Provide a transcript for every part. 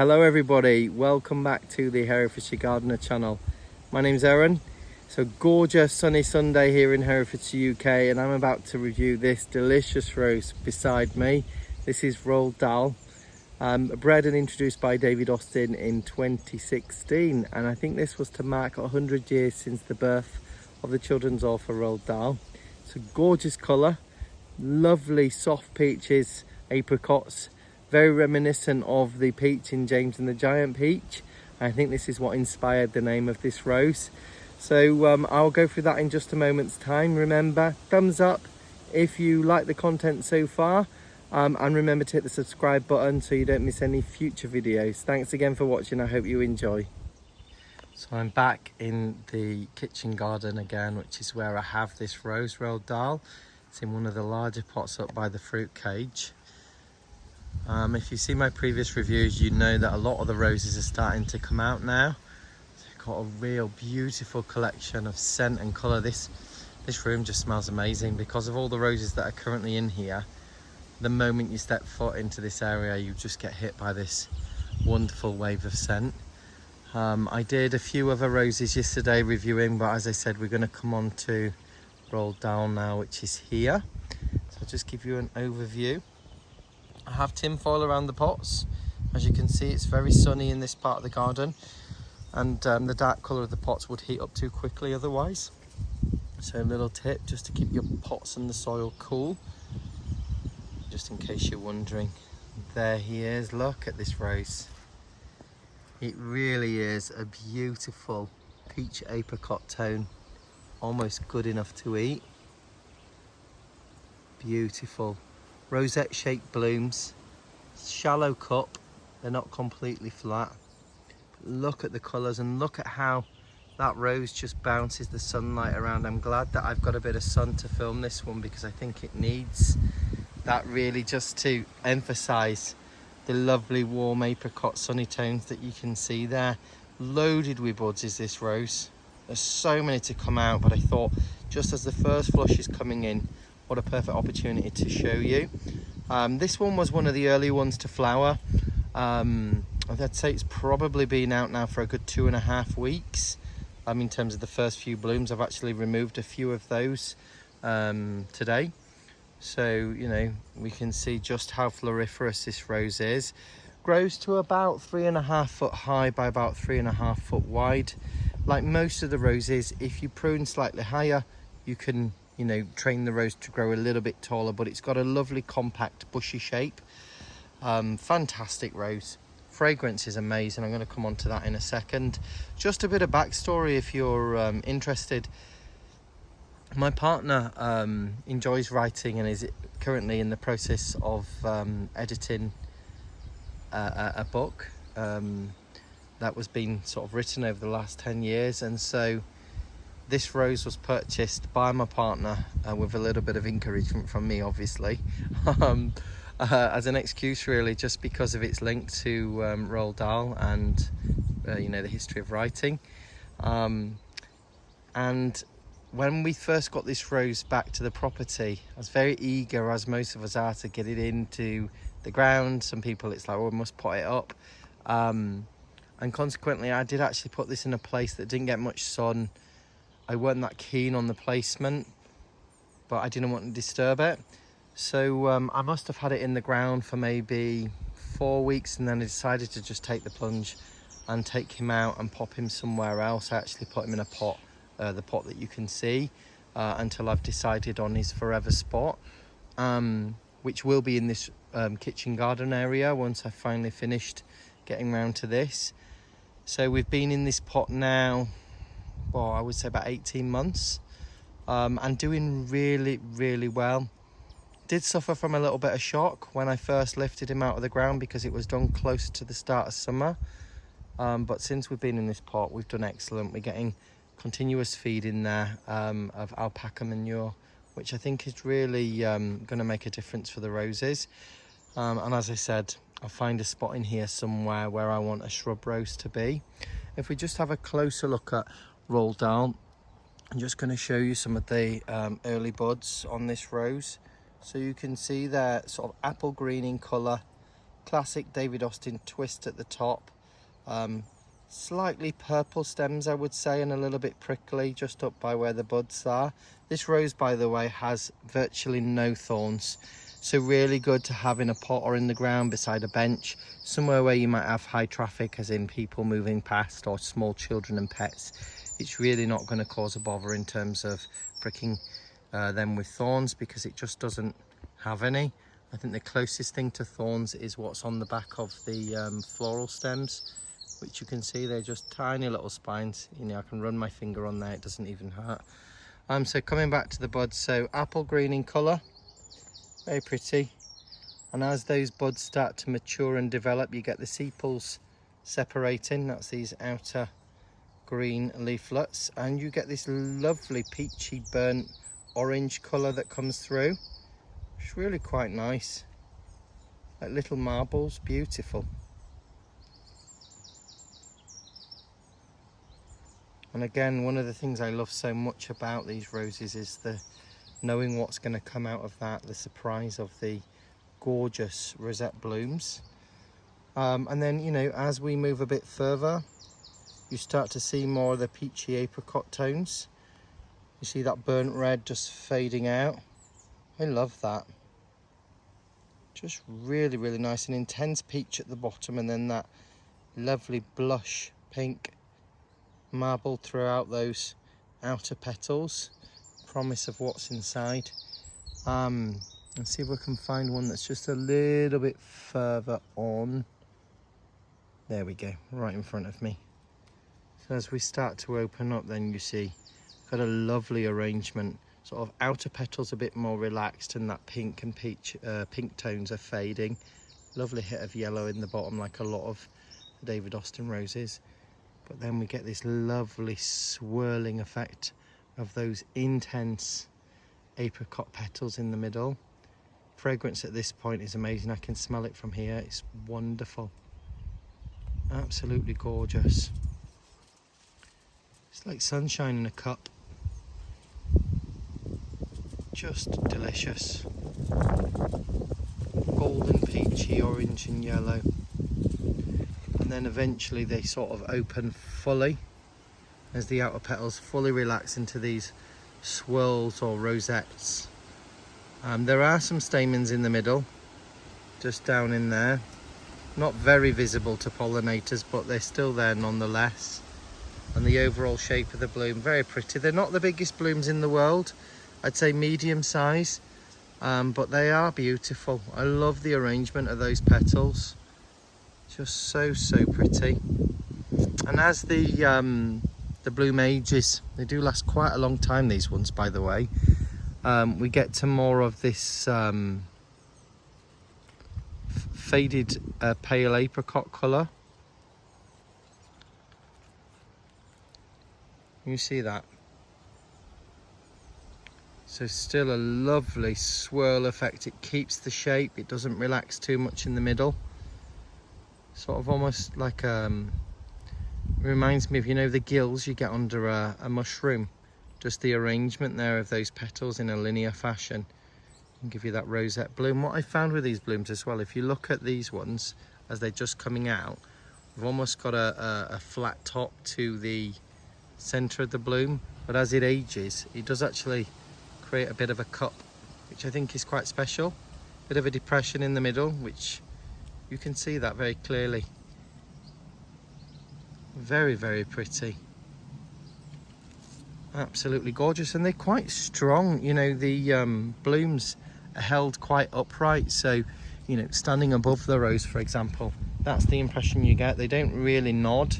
Hello everybody, welcome back to the Herefordshire Gardener channel. My name's Aaron. So gorgeous sunny Sunday here in Herefordshire, UK, and I'm about to review this delicious rose beside me. This is Roald Dahl, bred and introduced by David Austin in 2016, and I think this was to mark 100 years since the birth of the children's author Roald Dahl. It's a gorgeous colour, lovely soft peaches, apricots, very reminiscent of the peach in James and the Giant Peach. I think this is what inspired the name of this rose. So I'll go through that in just a moment's time. Remember, thumbs up if you like the content so far, and remember to hit the subscribe button so you don't miss any future videos. Thanks again for watching. I hope you enjoy. So I'm back in the kitchen garden again, which is where I have this rose, Roald Dahl. It's in one of the larger pots up by the fruit cage. If you see my previous reviews, you know that a lot of the roses are starting to come out now. They've got a real beautiful collection of scent and colour. This room just smells amazing because of all the roses that are currently in here. The moment you step foot into this area, you just get hit by this wonderful wave of scent. I did a few other roses yesterday reviewing, but as I said, we're going to come on to Roald Dahl now, which is here. So I'll just give you an overview. I have tin foil around the pots. As you can see, it's very sunny in this part of the garden, and the dark colour of the pots would heat up too quickly otherwise. So a little tip just to keep your pots and the soil cool, just in case you're wondering. There he is. Look at this rose. It really is a beautiful peach apricot tone, almost good enough to eat. Beautiful. Rosette shaped blooms, shallow cup, they're not completely flat. But look at the colours and look at how that rose just bounces the sunlight around. I'm glad that I've got a bit of sun to film this one because I think it needs that, really, just to emphasise the lovely warm apricot sunny tones that you can see there. Loaded with buds is this rose. There's so many to come out, but I thought just as the first flush is coming in, what a perfect opportunity to show you. This one was one of the early ones to flower. I'd say it's probably been out now for a good 2.5 weeks. In terms of the first few blooms, I've actually removed a few of those today. So, you know, we can see just how floriferous this rose is. Grows to about 3.5 foot high by about 3.5 foot wide. Like most of the roses, if you prune slightly higher, you can, you know, train the rose to grow a little bit taller, but it's got a lovely compact bushy shape. Fantastic rose. Fragrance is amazing. I'm going to come on to that in a second. Just a bit of backstory if you're interested. My partner enjoys writing and is currently in the process of editing a book that was being sort of written over the last 10 years, and so this rose was purchased by my partner with a little bit of encouragement from me, obviously, as an excuse, really, just because of its link to Roald Dahl and you know, the history of writing. And when we first got this rose back to the property, I was very eager, as most of us are, to get it into the ground. Some people, it's like, oh, we must pot it up. And consequently, I did actually put this in a place that didn't get much sun. I wasn't that keen on the placement, but I didn't want to disturb it. So I must have had it in the ground for maybe 4 weeks, and then I decided to just take the plunge and take him out and pop him somewhere else. I actually put him in a pot, the pot that you can see, until I've decided on his forever spot, which will be in this kitchen garden area once I've finally finished getting round to this. So we've been in this pot now, well, I would say about 18 months, and doing really well. Did suffer from a little bit of shock when I first lifted him out of the ground because it was done closer to the start of summer, but since we've been in this pot, we've done excellent. We're getting continuous feed in there of alpaca manure, which I think is really going to make a difference for the roses. And as I said, I'll find a spot in here somewhere where I want a shrub rose to be. If we just have a closer look at Roald Dahl, I'm just going to show you some of the early buds on this rose. So you can see they're sort of apple green in colour, classic David Austin twist at the top. Slightly purple stems, I would say, and a little bit prickly just up by where the buds are. This rose, by the way, has virtually no thorns, so really good to have in a pot or in the ground beside a bench, somewhere where you might have high traffic, as in people moving past, or small children and pets. It's really not going to cause a bother in terms of pricking them with thorns, because it just doesn't have any. I think the closest thing to thorns is what's on the back of the floral stems, which you can see they're just tiny little spines. You know, I can run my finger on there, it doesn't even hurt. So coming back to the buds, so apple green in colour, very pretty. And as those buds start to mature and develop, you get the sepals separating. That's these outer green leaflets, and you get this lovely peachy burnt orange colour that comes through. It's really quite nice, like little marbles, beautiful. And again, one of the things I love so much about these roses is the knowing what's going to come out of that, the surprise of the gorgeous rosette blooms. And then, you know, as we move a bit further, you start to see more of the peachy apricot tones. You see that burnt red just fading out. I love that. Just really, really nice. An intense peach at the bottom, and then that lovely blush pink marbled throughout those outer petals. Promise of what's inside. Let's see if we can find one that's just a little bit further on. There we go, right in front of me. So as we start to open up, then you see got a lovely arrangement. Sort of outer petals a bit more relaxed, and that pink and peach pink tones are fading. Lovely hit of yellow in the bottom, like a lot of the David Austin roses. But then we get this lovely swirling effect of those intense apricot petals in the middle. Fragrance at this point is amazing. I can smell it from here. It's wonderful. Absolutely gorgeous. It's like sunshine in a cup. Just delicious. Golden, peachy, orange and yellow. And then eventually they sort of open fully as the outer petals fully relax into these swirls or rosettes. There are some stamens in the middle, just down in there. Not very visible to pollinators, but they're still there nonetheless. And the overall shape of the bloom, very pretty. They're not the biggest blooms in the world. I'd say medium size, but they are beautiful. I love the arrangement of those petals. Just so pretty. And as the bloom ages, they do last quite a long time, these ones, by the way. We get to more of this faded pale apricot colour. You see that? So still a lovely swirl effect. It keeps the shape, it doesn't relax too much in the middle. Sort of almost like reminds me of, you know, the gills you get under a mushroom. Just the arrangement there of those petals in a linear fashion and give you that rosette bloom. What I found with these blooms as well, if you look at these ones as they're just coming out, we've almost got a flat top to the centre of the bloom, but as it ages, it does actually create a bit of a cup, which I think is quite special. Bit of a depression in the middle, which you can see that very clearly. Very pretty. Absolutely gorgeous, and they're quite strong. You know, the blooms are held quite upright, so, you know, standing above the rose, for example, that's the impression you get. They don't really nod.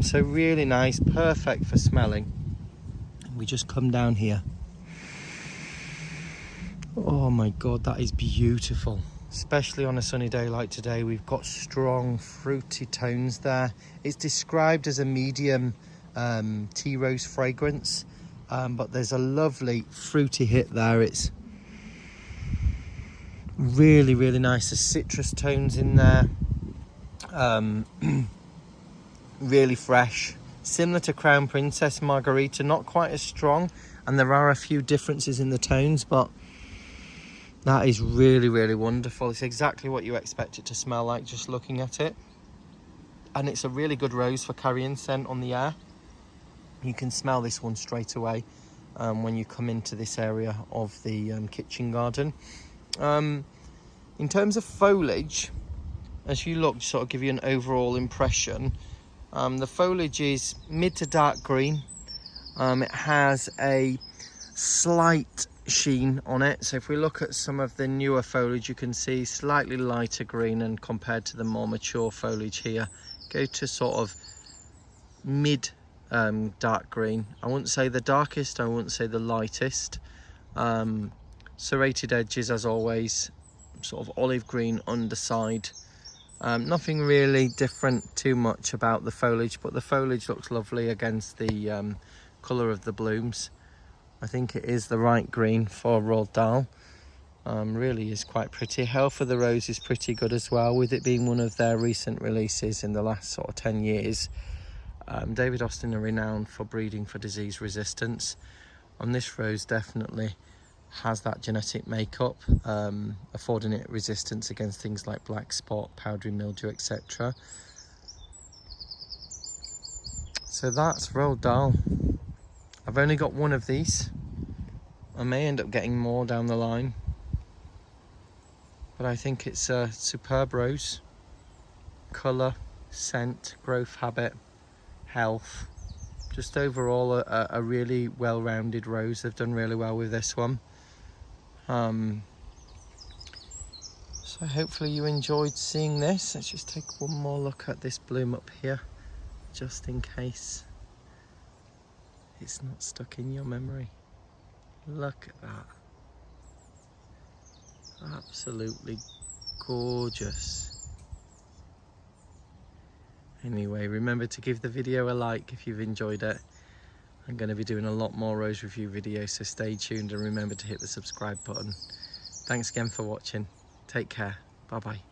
So really nice, perfect for smelling. We just come down here. Oh my god, that is beautiful. Especially on a sunny day like today, we've got strong fruity tones there. It's described as a medium tea rose fragrance, but there's a lovely fruity hit there. It's really nice. The citrus tones in there, really fresh, similar to Crown Princess Margarita, not quite as strong, and there are a few differences in the tones, but That is really, really wonderful. It's exactly what you expect it to smell like just looking at it. And it's a really good rose for carrying scent on the air. You can smell this one straight away when you come into this area of the kitchen garden. In terms of foliage, as you look, sort of give you an overall impression. The foliage is mid to dark green. It has a slight sheen on it. So if we look at some of the newer foliage, you can see slightly lighter green, and compared to the more mature foliage here, go to sort of mid dark green. I wouldn't say the darkest, I wouldn't say the lightest. Serrated edges as always, sort of olive green underside. Nothing really different too much about the foliage, but the foliage looks lovely against the colour of the blooms. I think it is the right green for Roald Dahl. Really is quite pretty. Health of the rose is pretty good as well, with it being one of their recent releases in the last sort of 10 years. David Austin are renowned for breeding for disease resistance, and this rose definitely has that genetic makeup, affording it resistance against things like black spot, powdery mildew, etc. So that's Roald Dahl. I've only got one of these. I may end up getting more down the line, but I think it's a superb rose. Colour, scent, growth habit, health, just overall a really well-rounded rose. They've done really well with this one. So hopefully you enjoyed seeing this. Let's just take one more look at this bloom up here, just in case it's not stuck in your memory. Look at that. Absolutely gorgeous. Anyway, remember to give the video a like if you've enjoyed it. I'm going to be doing a lot more rose review videos, so stay tuned and remember to hit the subscribe button. Thanks again for watching. Take care. Bye bye.